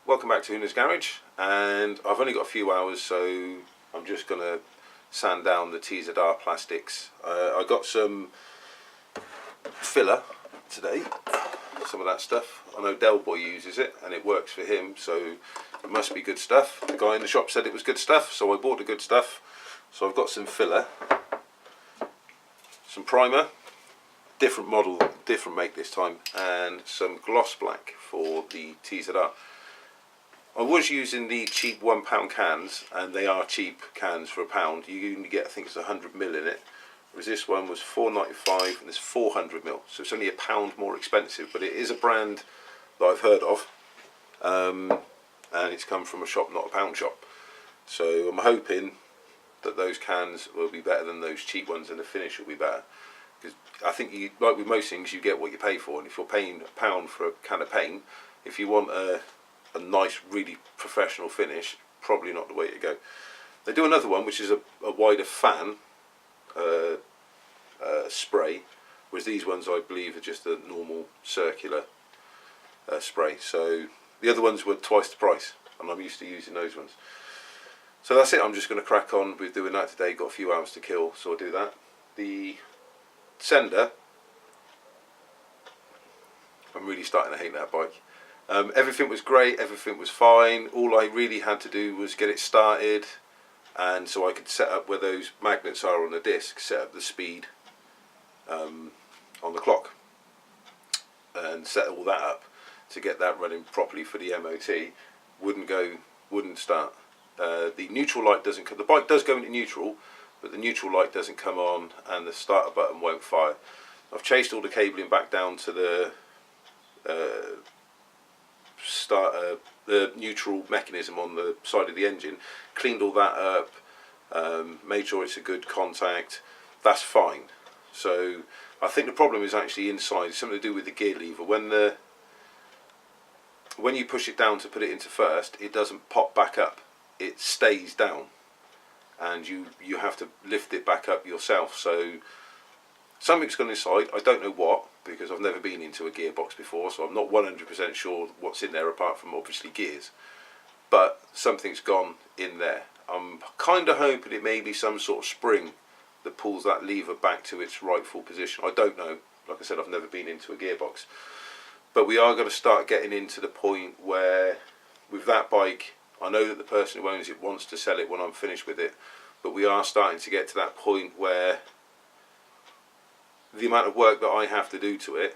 welcome back to Una's Garage, and I've only got a few hours, so I'm just going to sand down the TZR plastics. I got some filler today, some of that stuff. I know Del Boy uses it and it works for him, so it must be good stuff. The guy in the shop said it was good stuff, so I bought the good stuff. So I've got some filler, some primer, different model, different make this time, and some gloss black for the TZR. I was using the cheap £1 cans, and they are cheap cans for £1. You only get, I think it's 100ml in it, whereas this one was £4.95 and it's 400ml, so it's only £1 more expensive, but it is a brand that I've heard of, and it's come from a shop, not a pound shop. So I'm hoping that those cans will be better than those cheap ones and the finish will be better. Because I think, like with most things, you get what you pay for, and if you're paying £1 for a can of paint, if you want a nice, really professional finish, probably not the way to go. They do another one which is a wider fan spray, whereas these ones I believe are just a normal circular spray. So the other ones were twice the price, and I'm used to using those ones. So that's it. I'm just going to crack on with doing that today. Got a few hours to kill, so I'll do that. The sender, I'm really starting to hate that bike. Everything was great, everything was fine. All I really had to do was get it started, and so I could set up where those magnets are on the disc, set up the speed on the clock, and set all that up to get that running properly for the MOT. Wouldn't start. The neutral light doesn't come. The bike does go into neutral, but the neutral light doesn't come on, and the starter button won't fire. I've chased all the cabling back down to the the neutral mechanism on the side of the engine, cleaned all that up, made sure it's a good contact. That's fine. So I think the problem is actually inside, something to do with the gear lever. When you push it down to put it into first, it doesn't pop back up, it stays down, and you have to lift it back up yourself. So something's gone inside, I don't know what, because I've never been into a gearbox before, so I'm not 100% sure what's in there apart from obviously gears, but something's gone in there. I'm kind of hoping it may be some sort of spring that pulls that lever back to its rightful position. I don't know, like I said, I've never been into a gearbox, but we are going to start getting into the point where with that bike, I know that the person who owns it wants to sell it when I'm finished with it, but we are starting to get to that point where the amount of work that I have to do to it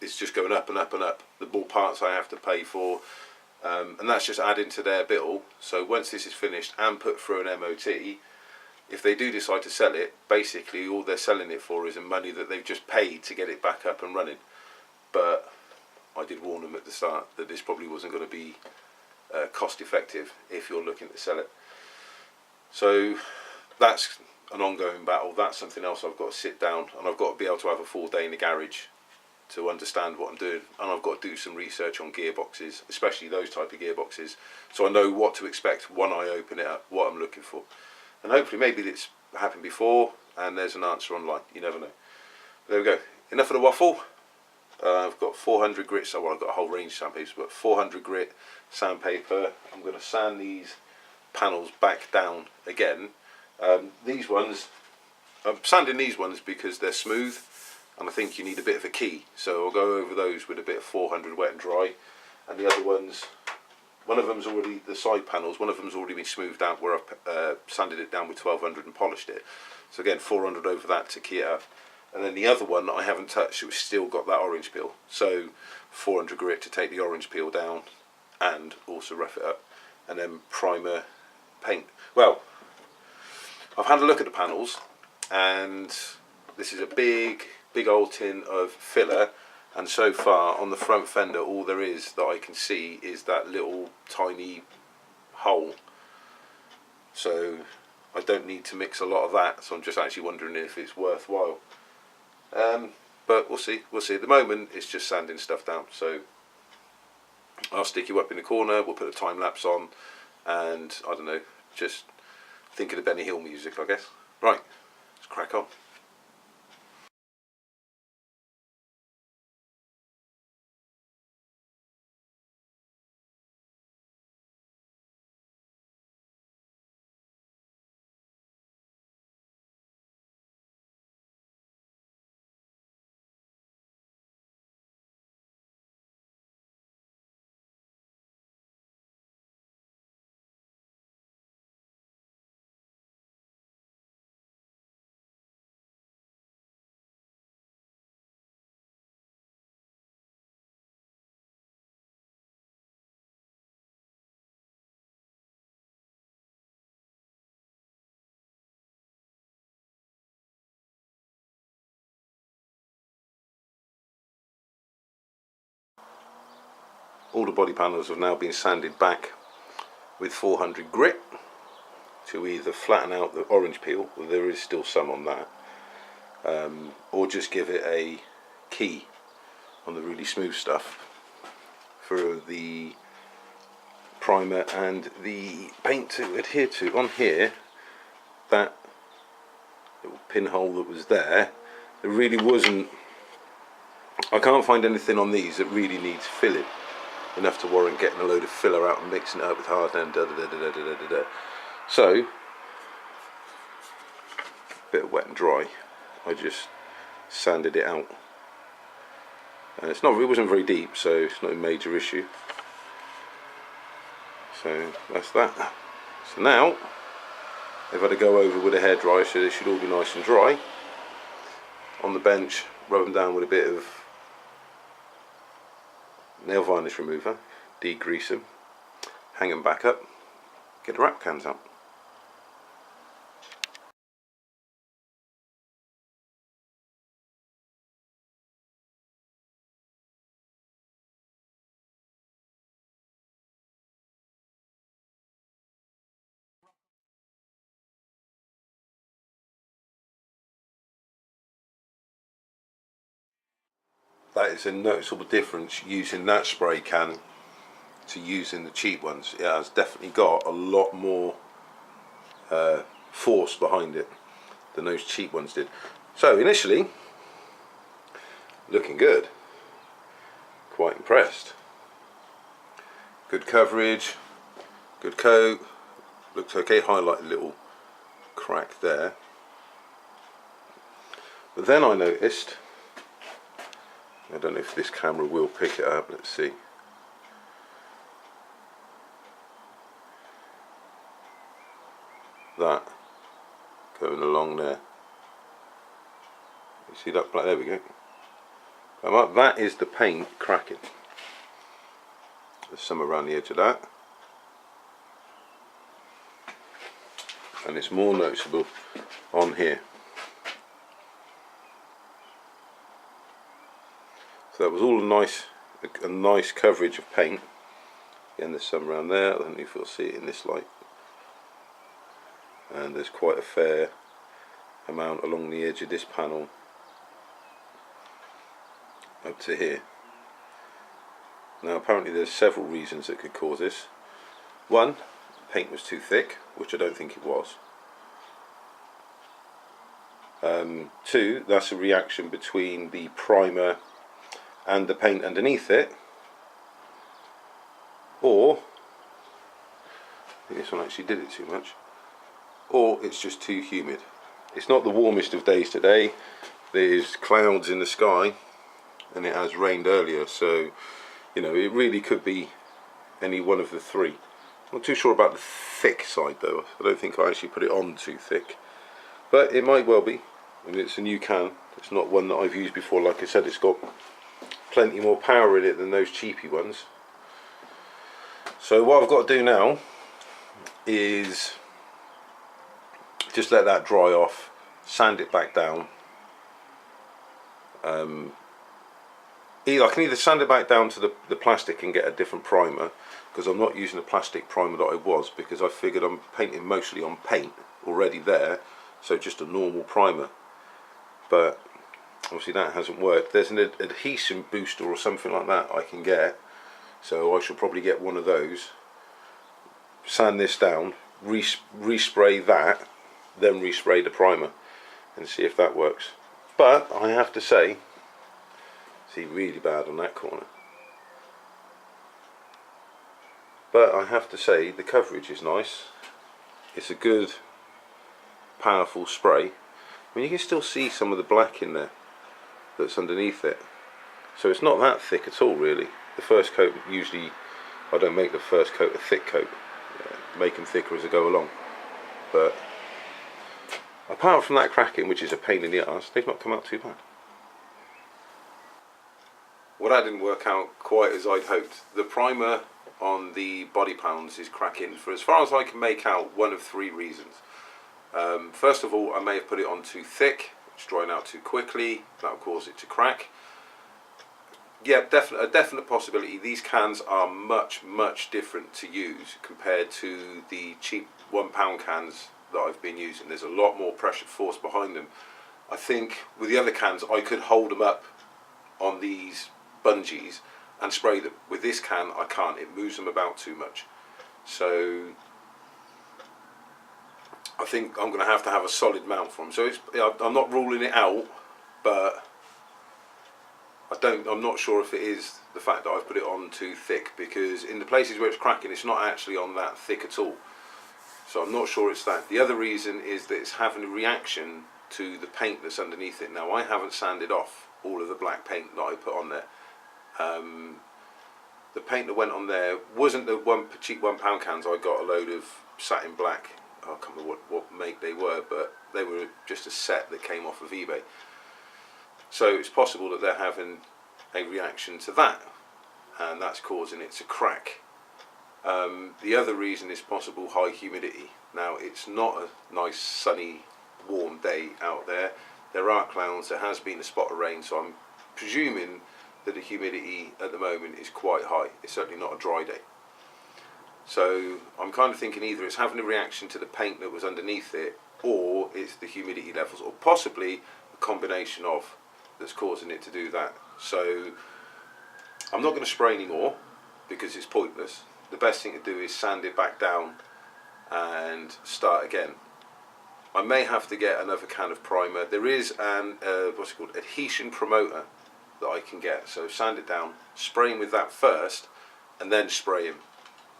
is just going up and up and up. The more parts I have to pay for, and that's just adding to their bill. So once this is finished and put through an MOT, if they do decide to sell it, basically all they're selling it for is the money that they've just paid to get it back up and running. But I did warn them at the start that this probably wasn't going to be cost effective if you're looking to sell it. So that's an ongoing battle. That's something else I've got to sit down, and I've got to be able to have a full day in the garage to understand what I'm doing, and I've got to do some research on gearboxes, especially those type of gearboxes, so I know what to expect when I open it up, what I'm looking for, and hopefully maybe it's happened before and there's an answer online. You never know. There we go. Enough of the waffle. I've got 400 grit, so well, I've got a whole range of sandpapers, but 400 grit sandpaper. I'm going to sand these panels back down again. These ones, I'm sanding these ones because they're smooth, and I think you need a bit of a key, so I'll go over those with a bit of 400 wet and dry. And the other ones, one of them's already, the side panels, one of them's already been smoothed out where I've sanded it down with 1200 and polished it. So again, 400 over that to key it up. And then the other one I haven't touched, it's still got that orange peel, so 400 grit to take the orange peel down and also rough it up, and then primer paint. Well, I've had a look at the panels, and this is a big old tin of filler, and so far on the front fender all there is that I can see is that little tiny hole, so I don't need to mix a lot of that, so I'm just actually wondering if it's worthwhile. But we'll see. At the moment it's just sanding stuff down, so I'll stick you up in the corner, we'll put a time lapse on, and I don't know, just thinking of Benny Hill music, I guess. Right, let's crack on. all the body panels have now been sanded back with 400 grit to either flatten out the orange peel, or there is still some on that, or just give it a key on the really smooth stuff for the primer and the paint to adhere to. On here, that little pinhole that was there really wasn't, I can't find anything on these that really needs filling enough to warrant getting a load of filler out and mixing it up with hardener and So, a bit of wet and dry, I just sanded it out. And it wasn't very deep, so it's not a major issue. So that's that. So now I've had to go over with a hairdryer, so they should all be nice and dry. On the bench, rub them down with a bit of nail varnish remover, degrease them, hang them back up, get the wrap cans out. That is a noticeable difference using that spray can to using the cheap ones. It has definitely got a lot more force behind it than those cheap ones did. So initially, looking good, quite impressed. Good coverage, good coat, looks okay, highlight a little crack there. But then I noticed, I don't know if this camera will pick it up, let's see. That going along there. You see that black? There we go. That is the paint cracking. There's some around the edge of that. And it's more noticeable on here. So that was all a nice coverage of paint. Again, there's some around there. I don't know if you'll see it in this light. And there's quite a fair amount along the edge of this panel up to here. Now apparently there's several reasons that could cause this. One, paint was too thick, which I don't think it was. Two, that's a reaction between the primer and the paint underneath it. Or, I think this one actually did it too much. Or it's just too humid. It's not the warmest of days today. There's clouds in the sky and it has rained earlier, so you know, it really could be any one of the three. I'm not too sure about the thick side though. I don't think I actually put it on too thick, but it might well be. I mean, it's a new can, it's not one that I've used before. Like I said, it's got plenty more power in it than those cheapy ones. So what I've got to do now is just let that dry off, sand it back down. I can either sand it back down to the plastic and get a different primer, because I'm not using the plastic primer that I was, because I figured I'm painting mostly on paint already there, so just a normal primer. But obviously that hasn't worked. There's an adhesion booster or something like that I can get, so I shall probably get one of those, sand this down, respray that, then respray the primer and see if that works. But I have to say, see, really bad on that corner, but I have to say the coverage is nice. It's a good powerful spray. I mean, you can still see some of the black in there that's underneath it, so it's not that thick at all really. The first coat, usually I don't make the first coat a thick coat, make them thicker as I go along, but apart from that cracking, which is a pain in the arse, they've not come out too bad. Well, that didn't work out quite as I'd hoped. The primer on the body panels is cracking for, as far as I can make out, one of three reasons. First of all, I may have put it on too thick, it's drying out too quickly, that'll cause it to crack. yeah, a definite possibility. These cans are much different to use compared to the cheap £1 cans that I've been using. There's a lot more pressure force behind them. I think with the other cans I could hold them up on these bungees and spray them. With this can I can't, it moves them about too much. So I think I'm going to have a solid mount for them. So I'm not ruling it out, but I'm not sure if it is the fact that I've put it on too thick, because in the places where it's cracking it's not actually on that thick at all. So I'm not sure it's that. The other reason is that it's having a reaction to the paint that's underneath it. Now I haven't sanded off all of the black paint that I put on there. The paint that went on there wasn't the cheap £1 cans. I got a load of satin black. I can't remember what make they were, but they were just a set that came off of eBay. So it's possible that they're having a reaction to that, and that's causing it to crack. The other reason is possible high humidity. Now it's not a nice sunny warm day out there. There are clouds, there has been a spot of rain, so I'm presuming that the humidity at the moment is quite high. It's certainly not a dry day. So I'm kind of thinking either it's having a reaction to the paint that was underneath it, or it's the humidity levels, or possibly a combination of that's causing it to do that. So I'm not going to spray anymore because it's pointless. The best thing to do is sand it back down and start again. I may have to get another can of primer. There is an what's it called, adhesion promoter that I can get. So sand it down, spray him with that first, and then spray him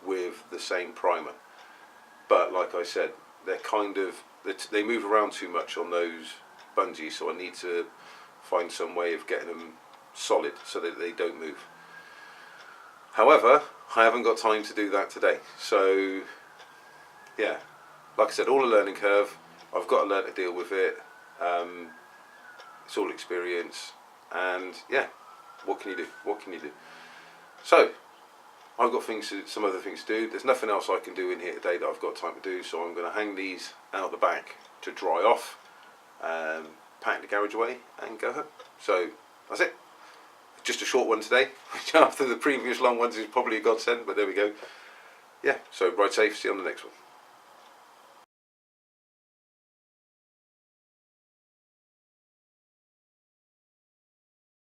with the same primer. But like I said, they move around too much on those bungees, so I need to find some way of getting them solid so that they don't move. However, I haven't got time to do that today. So yeah, like I said, all a learning curve. I've got to learn to deal with it. It's all experience, and yeah, what can you do? What can you do? So I've got some other things to do. There's nothing else I can do in here today that I've got time to do, so I'm going to hang these out the back to dry off, pack the garage away and go home. So that's it. Just a short one today. After the previous long ones is probably a godsend, but there we go. Yeah, so ride safe, see you on the next one.